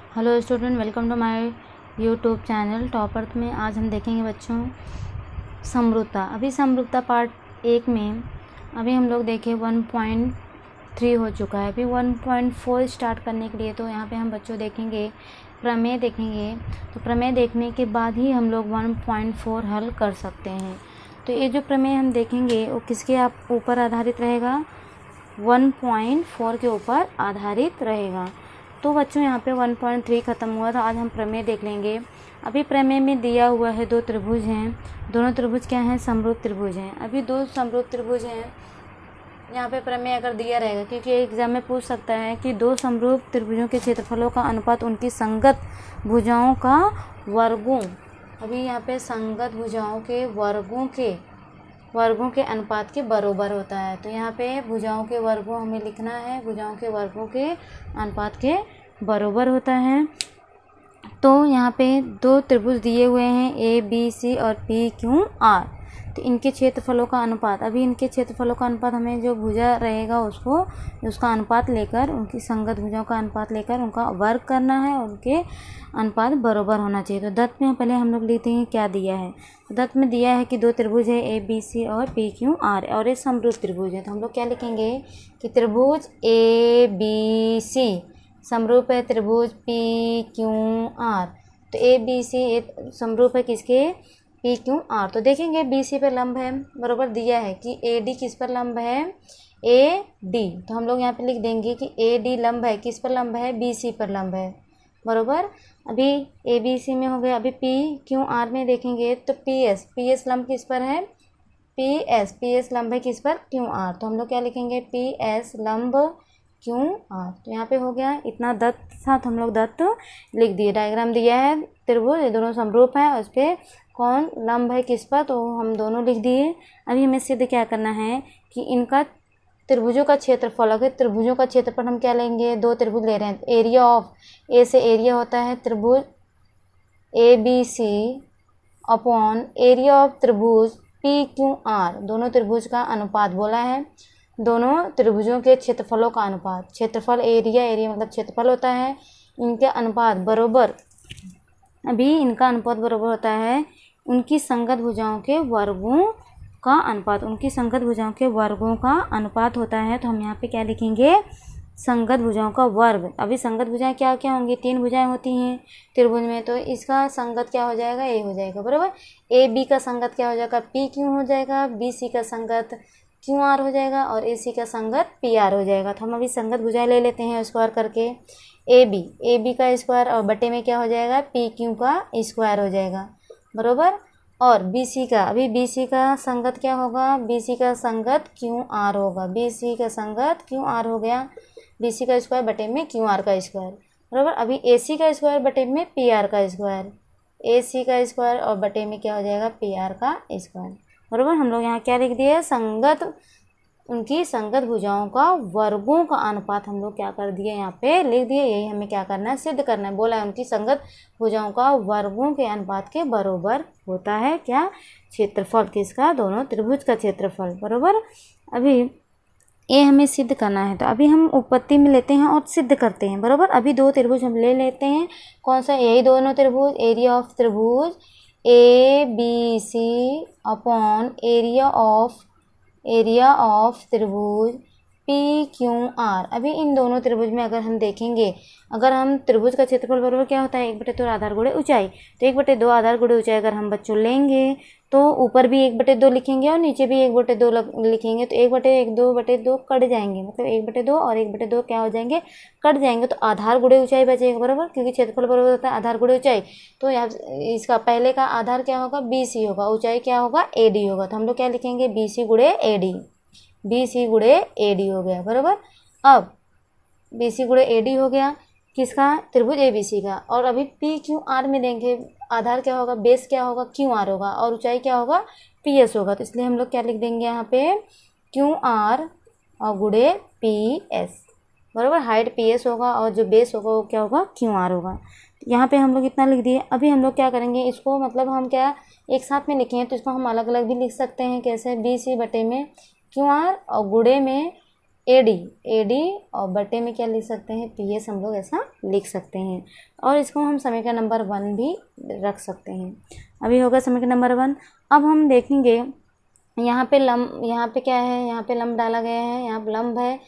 Hello student, welcome to my YouTube channel top earth में। आज हम देखेंगे बच्चों समरूपता। अभी समरूपता पार्ट 1 में अभी हम लोग देखें 1.3 हो चुका है। अभी 1.4 स्टार्ट करने के लिए तो यहाँ पे हम बच्चों देखेंगे प्रमेय देखेंगे। तो प्रमेय देखने के बाद ही हम लोग 1.4 हल कर सकते हैं। तो ये जो प्रमेय हम देखेंगे वो किसके ऊपर आधारित रहेगा? 1.4 के ऊपर आधारित रहेगा। तो बच्चों यहाँ पे 1.3 ख़त्म हुआ तो आज हम प्रमेय देख लेंगे। अभी प्रमेय में दिया हुआ है 2 त्रिभुज हैं। दोनों त्रिभुज क्या हैं? समरूप त्रिभुज हैं। अभी 2 समरूप त्रिभुज हैं। यहाँ पे प्रमेय अगर दिया रहेगा, क्योंकि एग्जाम में पूछ सकता है कि 2 समरूप त्रिभुजों के क्षेत्रफलों का अनुपात उनकी संगत भुजाओं का वर्गों। अभी यहाँ पे संगत भुजाओं के वर्गों के अनुपात के बराबर होता है। तो यहाँ पे भुजाओं के वर्गों हमें लिखना है, भुजाओं के वर्गों के अनुपात के बराबर होता है। तो यहाँ पे 2 त्रिभुज दिए हुए हैं ABC और PQR। तो इनके क्षेत्रफलों का अनुपात, अभी इनके क्षेत्रफलों का अनुपात हमें जो भुजा रहेगा उसका अनुपात लेकर, उनकी संगत भुजाओं का अनुपात लेकर उनका वर्ग करना है और उनके अनुपात बराबर होना चाहिए। तो दत्त में पहले हम लोग लिखते हैं क्या दिया है। दत्त में दिया है कि 2 त्रिभुज है ABC और PQR और ये समरूप त्रिभुज है। तो हम लोग क्या लिखेंगे कि त्रिभुज ABC समरूप है त्रिभुज PQR। तो ABC समरूप है किसके? PQR। तो देखेंगे BC पर लंब है, बराबर दिया है कि AD किस पर लंब है? AD। तो हम लोग यहाँ पे लिख देंगे कि AD लंब है, किस पर लंब है? BC पर लंब है, बराबर। अभी ABC में हो गया। अभी PQR में देखेंगे तो PS लंब किस पर है? PS लंब है किस पर? QR। तो हम लोग क्या लिखेंगे? PS लंब QR। तो यहाँ पे हो गया। इतना दत्त साथ हम लोग दत्त लिख दिए। डायग्राम दिया है त्रिभुज, ये दोनों समरूप हैं और उस पर कौन लंब है किस पर, तो हम दोनों लिख दिए। अभी हमें सिद्ध क्या करना है कि इनका त्रिभुजों का क्षेत्रफल, अगर त्रिभुजों का क्षेत्रफल हम क्या लेंगे? 2 त्रिभुज ले रहे हैं। एरिया ऑफ ए से एरिया होता है त्रिभुज ABC अपॉन एरिया ऑफ त्रिभुज PQR। दोनों त्रिभुज का अनुपात बोला है, दोनों त्रिभुजों के क्षेत्रफलों का अनुपात। क्षेत्रफल एरिया मतलब क्षेत्रफल होता है, इनके अनुपात बराबर। अभी इनका अनुपात बराबर होता है उनकी संगत भुजाओं के वर्गों का अनुपात। उनकी संगत भुजाओं के वर्गों का अनुपात होता है। तो हम यहाँ पे क्या लिखेंगे? संगत भुजाओं का वर्ग। अभी संगत भुजाएं क्या क्या होंगी? 3 भुजाएं होती हैं त्रिभुज में, तो इसका संगत क्या हो जाएगा? A हो जाएगा, बराबर। AB का संगत क्या हो जाएगा? PQ हो जाएगा। BC का संगत QR हो जाएगा और AC का संगत PR हो जाएगा। तो हम अभी संगत भुजाएं ले लेते हैं स्क्वायर करके। AB का स्क्वायर और बटे में क्या हो जाएगा? PQ का स्क्वायर हो जाएगा, बराबर। और BC का, अभी BC का संगत क्या होगा? BC का संगत QR होगा। BC का संगत QR हो गया। BC का स्क्वायर बटे में QR का स्क्वायर, बराबर। अभी AC का स्क्वायर बटे में PR का स्क्वायर। AC का स्क्वायर और बटे में क्या हो जाएगा? PR का स्क्वायर, बराबर। हम लोग यहाँ क्या लिख दिए? उनकी संगत भुजाओं का वर्गों का अनुपात हम लोग क्या कर दिए? यहाँ पे लिख दिए। यही हमें क्या करना है? सिद्ध करना है। बोला है उनकी संगत भुजाओं का वर्गों के अनुपात के बराबर होता है क्या? क्षेत्रफल किसका? दोनों त्रिभुज का क्षेत्रफल, बराबर। अभी ये हमें सिद्ध करना है। तो अभी हम उत्पत्ति में लेते हैं और सिद्ध करते हैं, बराबर। अभी 2 त्रिभुज हम ले लेते हैं। कौन सा? यही दोनों त्रिभुज। एरिया ऑफ त्रिभुज ABC अपॉन एरिया ऑफ त्रिभुज PQR। अभी इन दोनों त्रिभुज में अगर हम देखेंगे, अगर हम त्रिभुज का क्षेत्रफल बराबर क्या होता है? 1/2 आधार गुणे ऊंचाई। तो 1/2 आधार गुणे ऊंचाई अगर हम बच्चों लेंगे तो ऊपर भी 1/2 लिखेंगे और नीचे भी 1/2 लिखेंगे। तो 1/2 कट जाएंगे, मतलब 1/2 और 1/2 क्या हो जाएंगे? कट जाएंगे। तो आधार गुणे ऊंचाई बचेगा, बराबर, क्योंकि क्षेत्रफल बराबर होता है आधार गुणे ऊंचाई। तो यहाँ इसका पहले का आधार क्या होगा? BC होगा, ऊंचाई क्या होगा? AD होगा। तो हम लोग क्या लिखेंगे? BC गुणे AD। BC गुणे AD हो गया, बराबर। अब BC गुणे AD हो गया किसका? त्रिभुज ABC का। और अभी PQR में देंगे, आधार क्या होगा? बेस क्या होगा? QR होगा और ऊंचाई क्या होगा? PS होगा। तो इसलिए हम लोग क्या लिख देंगे यहाँ पे? QR और गुणे PS, बराबर। हाइट PS होगा और जो बेस होगा वो क्या होगा? QR होगा। यहाँ पे हम लोग इतना लिख दिए। अभी हम लोग क्या करेंगे? इसको मतलब हम क्या एक साथ में लिखें तो इसको हम अलग अलग भी लिख सकते हैं। कैसे? BC बटे में QR और गुणे में AD, AD और बटे में क्या लिख सकते हैं, PS हम लोग ऐसा लिख सकते हैं। और इसको हम समीकरण नंबर 1 भी रख सकते हैं। अभी होगा समीकरण नंबर 1। अब हम देखेंगे यहाँ पे लंब, यहाँ पे क्या है, यहाँ पे लंब डाला गया है, यहाँ पे लंब है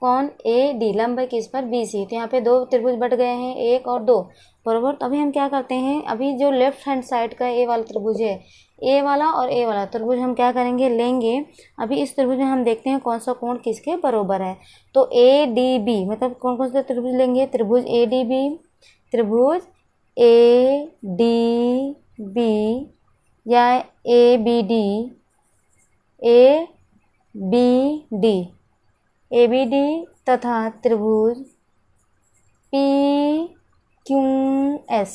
कौन, AD, लंब है किस पर, BC। तो यहाँ पे 2 त्रिभुज बट गए हैं, 1 और 2, बराबर। तो अभी हम क्या करते हैं, अभी जो लेफ्ट हैंड साइड का A वाला त्रिभुज है, A वाला और A वाला त्रिभुज हम क्या करेंगे, लेंगे। अभी इस त्रिभुज में हम देखते हैं कौन सा कोण किसके बराबर है। तो ADB मतलब कौन कौन से त्रिभुज लेंगे, त्रिभुज ADB, त्रिभुज ADB या ABD, ABD तथा त्रिभुज PQS।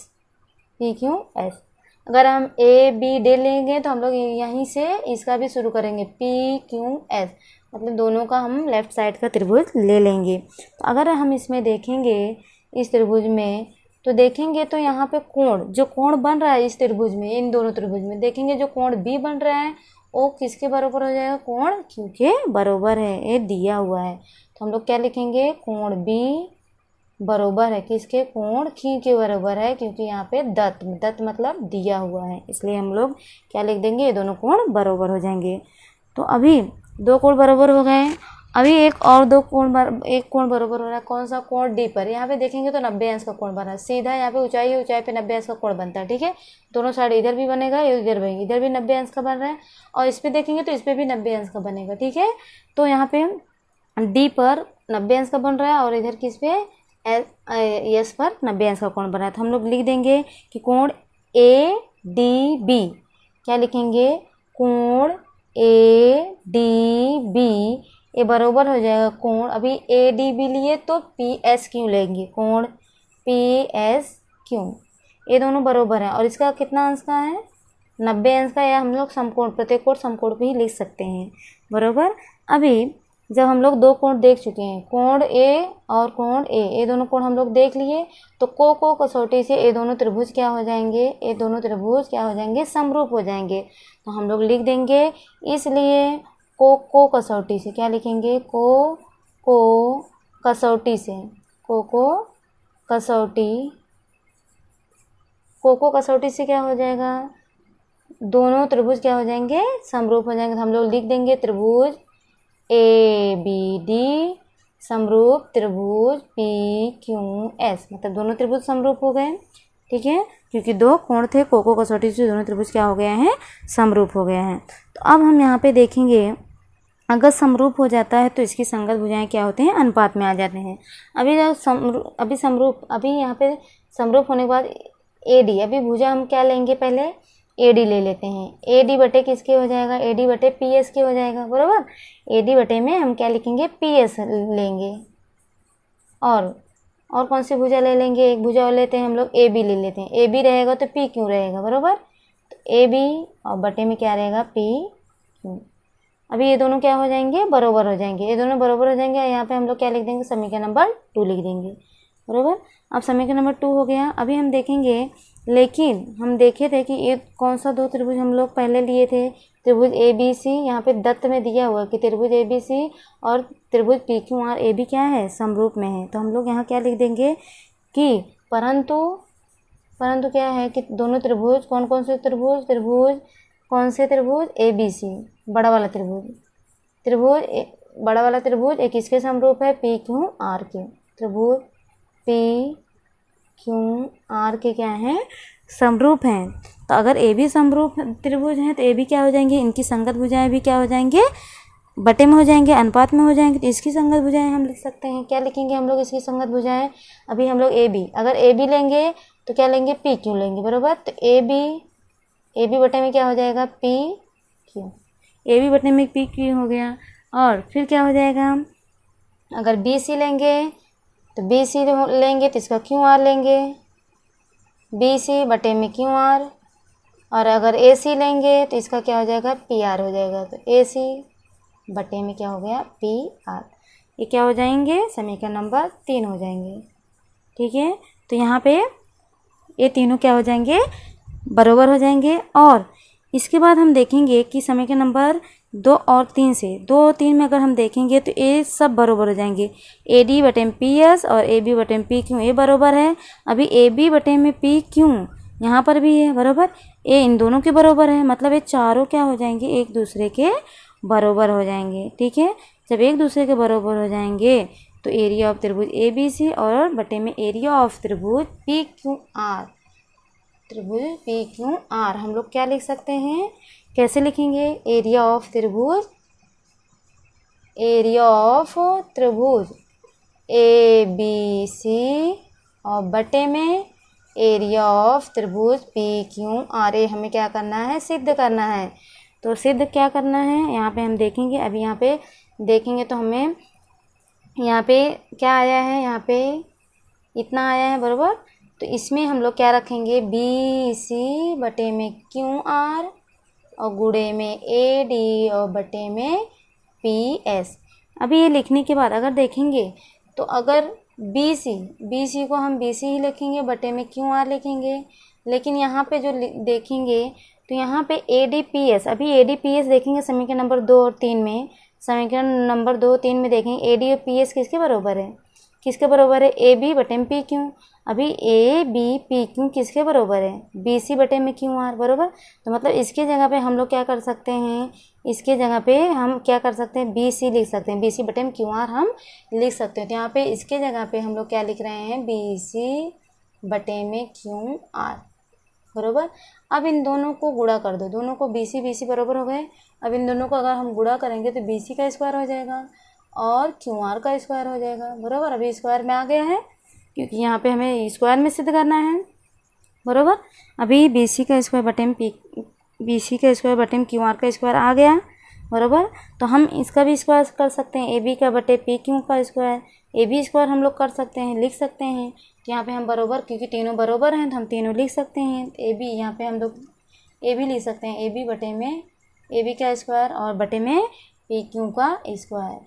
अगर हम ABD लेंगे तो हम लोग यहीं से इसका भी शुरू करेंगे, PQS मतलब दोनों का हम लेफ्ट साइड का त्रिभुज ले लेंगे। तो अगर हम इसमें देखेंगे इस त्रिभुज में, तो देखेंगे तो यहाँ पे कोण, जो कोण बन रहा है इस त्रिभुज में, इन दोनों त्रिभुज में देखेंगे जो कोण B बन रहा है वो किसके बराबर हो जाएगा, कोण Q के बराबर है, ये दिया हुआ है। तो हम लोग क्या लिखेंगे, कोण B बराबर है किसके, कोण Q के बराबर है, क्योंकि यहाँ पे दत्त मतलब दिया हुआ है, इसलिए हम लोग क्या लिख देंगे, ये दोनों कोण बराबर हो जाएंगे। तो अभी 2 कोण बराबर हो गए। अभी एक और एक कोण बराबर हो रहा है, कौन सा, कोण D पर। यहाँ पे देखेंगे तो 90 अंश का कोण बना है, सीधा यहाँ पे ऊंचाई पे 90 अंश का कोण बनता है, ठीक है। दोनों साइड इधर भी बनेगा, इधर भी 90 अंश का बन रहा है, और इस पे देखेंगे तो इस पे भी 90 अंश का बनेगा, ठीक है। तो यहाँ पे D पर 90 अंश का बन रहा है और इधर किस पे, S पर 90 अंश का कोण बना है। तो हम लोग लिख देंगे कि कोण ADB, क्या लिखेंगे, कोण ADB ये बराबर हो जाएगा कोण, अभी ADB लिए तो PSQ लेंगे, कोण PSQ, ये दोनों बराबर है। और इसका कितना अंश का है, 90 अंश का, या हम लोग समकोण, प्रत्येक कोण समकोण भी लिख सकते हैं, बराबर। अभी जब हम लोग 2 कोण देख चुके हैं, कोण A और कोण A, ये दोनों कोण हम लोग देख लिए, तो को कसौटी से ये दोनों त्रिभुज क्या हो जाएंगे, ये दोनों त्रिभुज क्या हो जाएंगे, समरूप हो जाएंगे। तो हम लोग लिख देंगे, इसलिए को कसौटी से क्या लिखेंगे, को कसौटी से, को कसौटी से क्या हो जाएगा, दोनों त्रिभुज क्या हो जाएंगे, समरूप हो जाएंगे। तो हम लोग लिख देंगे त्रिभुज ABD समरूप त्रिभुज PQS, मतलब दोनों त्रिभुज समरूप हो गए, ठीक है, क्योंकि 2 कोण थे, को कसौटी से दोनों त्रिभुज क्या हो गए हैं, समरूप हो गए हैं। तो अब हम यहाँ पे देखेंगे, अगर समरूप हो जाता है तो इसकी संगत भुजाएं क्या होते हैं, अनुपात में आ जाते हैं। अभी यहाँ पे समरूप होने के बाद AD, अभी भुजा हम क्या लेंगे, पहले AD ले लेते हैं। AD बटे किसके हो जाएगा, AD बटे PS के हो जाएगा, बराबर। AD बटे में हम क्या लिखेंगे, PS लेंगे। और कौन सी भुजा ले लेंगे, एक भुजा और लेते हैं हम लोग, AB ले लेते हैं। AB रहेगा तो PQ रहेगा, बराबर। तो AB और बटे में क्या रहेगा, PQ। अभी ये दोनों क्या हो जाएंगे, बराबर हो जाएंगे, ये दोनों बराबर हो जाएंगे। यहाँ पे हम लोग क्या लिख देंगे, समीकरण नंबर 2 लिख देंगे, बराबर। अब समीकरण नंबर 2 हो गया। अभी हम देखेंगे, लेकिन हम देखे थे कि ये कौन सा 2 त्रिभुज हम लोग पहले लिए थे, त्रिभुज ABC, यहाँ पे दत्त में दिया हुआ कि त्रिभुज ABC और त्रिभुज PQR AB क्या है, समरूप में है। तो हम लोग यहाँ क्या लिख देंगे कि परंतु क्या है कि दोनों त्रिभुज, कौन कौन से त्रिभुज, कौन से त्रिभुज, ABC बड़ा वाला त्रिभुज एक किसके समरूप है, PQR के, त्रिभुज PQR के क्या है, समरूप हैं। तो अगर AB समरूप त्रिभुज हैं तो AB क्या हो जाएंगे, इनकी संगत भुजाएं भी क्या हो जाएंगे, बटे में हो जाएंगे, अनुपात में हो जाएंगे। तो इसकी संगत भुजाएं हम लिख सकते हैं, क्या लिखेंगे हम लोग इसकी संगत भुजाएं। अभी हम लोग अगर AB लेंगे तो क्या लेंगे, PQ लेंगे, बराबर। तो AB बटे में क्या हो जाएगा, PQ, AB बटे में PQ हो गया। और फिर क्या हो जाएगा, अगर BC लेंगे तो BC लेंगे तो इसका QR लेंगे, BC बटे में QR। और अगर AC लेंगे तो इसका क्या हो जाएगा, PR हो जाएगा। तो AC बटे में क्या हो गया, PR। ये क्या हो जाएंगे, समीकरण नंबर 3 हो जाएंगे, ठीक है। तो यहाँ पे ये तीनों क्या हो जाएंगे, बराबर हो जाएंगे। और इसके बाद हम देखेंगे कि समीकरण नंबर 2 और 3 से, 2 और 3 में अगर हम देखेंगे तो ए सब बराबर हो जाएंगे। ए डी बटे में पी एस और ए बी बटे में पी क्यू, ए बराबर है। अभी ए बी बटे में पी क्यू यहाँ पर भी है बराबर, ए इन दोनों के बराबर है, मतलब ये चारों क्या हो जाएंगे, एक दूसरे के बराबर हो जाएंगे। ठीक है, जब एक दूसरे के बराबर हो जाएंगे तो एरिया ऑफ त्रिभुज ए बी सी और बटे में एरिया ऑफ त्रिभुज पी क्यू आर, त्रिभुज पी क्यू आर हम लोग क्या लिख सकते हैं, कैसे लिखेंगे, एरिया ऑफ त्रिभुज, एरिया ऑफ त्रिभुज ए बी सी और बटे में एरिया ऑफ त्रिभुज पी क्यू आर। ए हमें क्या करना है, सिद्ध करना है। तो सिद्ध क्या करना है, यहाँ पे हम देखेंगे, अभी यहाँ पे देखेंगे तो हमें यहाँ पे क्या आया है, यहाँ पे इतना आया है बराबर। तो इसमें हम लोग क्या रखेंगे, बी सी बटे में क्यू आर और गुणे में ए डी और बटे में पी एस। अभी ये लिखने के बाद अगर देखेंगे तो अगर बी सी को हम बी सी ही लिखेंगे, बटे में क्यू आर लिखेंगे, लेकिन यहाँ पे जो देखेंगे तो यहाँ पे ए डी पी एस, अभी ए डी पी एस देखेंगे समीकरण नंबर 2 और 3 में, समीकरण नंबर 2 3 में देखेंगे ए डी और पी एस किसके बराबर है, किसके बराबर है, ए बी बटे में पी क्यू। अभी ए बी पी क्यू किसके बराबर है, बी सी बटे में क्यू आर बराबर। तो मतलब इसके जगह पे हम लोग क्या कर सकते हैं, इसके जगह पे हम क्या कर सकते हैं, बी सी लिख सकते हैं, बी सी बटे में क्यू आर हम लिख सकते हैं। तो यहाँ पे इसके जगह पे हम लोग क्या लिख रहे हैं, बी सी बटे में क्यू आर बराबर। अब इन दोनों को गुणा कर दो, दोनों को बी सी बराबर हो गए। अब इन दोनों को अगर हम गुणा करेंगे तो बी सी का स्क्वायर हो जाएगा और क्यू आर का स्क्वायर हो जाएगा बराबर। अभी स्क्वायर में आ गया है क्योंकि यहाँ पे हमें स्क्वायर में सिद्ध करना है बराबर। अभी बी सी का स्क्वायर बटे में बी सी का स्क्वायर बटे में क्यू आर का स्क्वायर आ गया बराबर। तो हम इसका भी स्क्वायर कर सकते हैं, ए बी का बटे पी क्यू का स्क्वायर, ए बी स्क्वायर हम लोग कर सकते हैं, लिख सकते हैं। तो यहाँ पे हम बराबर, क्योंकि तीनों बराबर हैं तो हम तीनों लिख सकते हैं। ए बी यहाँ पे हम लोग ए बी लिख सकते हैं, ए बी बटे में ए बी का स्क्वायर और बटे में पी क्यू का स्क्वायर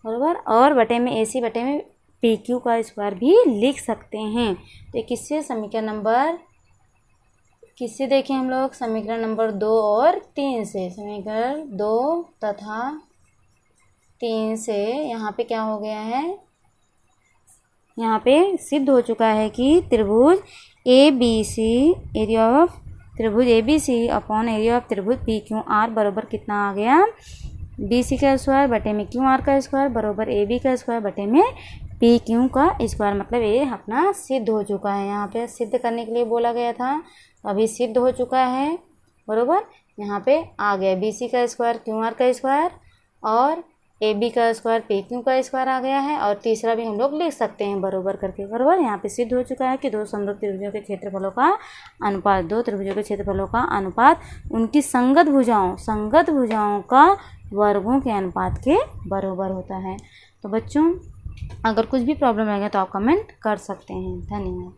बराबर, और बटे में ए सी बटे में पी क्यू का स्क्वायर भी लिख सकते हैं। तो ये किससे, समीकरण नंबर किससे देखें हम लोग, समीकरण नंबर 2 और 3 से, समीकरण 2 तथा 3 से यहाँ पे क्या हो गया है, यहाँ पे सिद्ध हो चुका है कि त्रिभुज A B C, area of त्रिभुज A B C upon area of त्रिभुज पी क्यू आर बराबर कितना आ गया, बी सी का स्क्वायर बटे में क्यू आर का स्क्वायर बराबर ए बी का स्क्वायर बटे में पी क्यू का स्क्वायर। मतलब ये अपना सिद्ध हो चुका है। यहाँ पे सिद्ध करने के लिए बोला गया था, अभी सिद्ध हो चुका है बराबर। यहाँ पे आ गया बी सी का स्क्वायर क्यू आर का स्क्वायर और ए बी का स्क्वायर पी क्यू का स्क्वायर आ गया है, और तीसरा भी हम लोग लिख सकते हैं बराबर करके बराबर। यहाँ पे सिद्ध हो चुका है कि दो समरूप त्रिभुजों के क्षेत्रफलों का अनुपात, दो त्रिभुजों के क्षेत्रफलों का अनुपात उनकी संगत भुजाओं का वर्गों के अनुपात के बराबर होता है। तो बच्चों अगर कुछ भी प्रॉब्लम रहेगा तो आप कमेंट कर सकते हैं। धन्यवाद।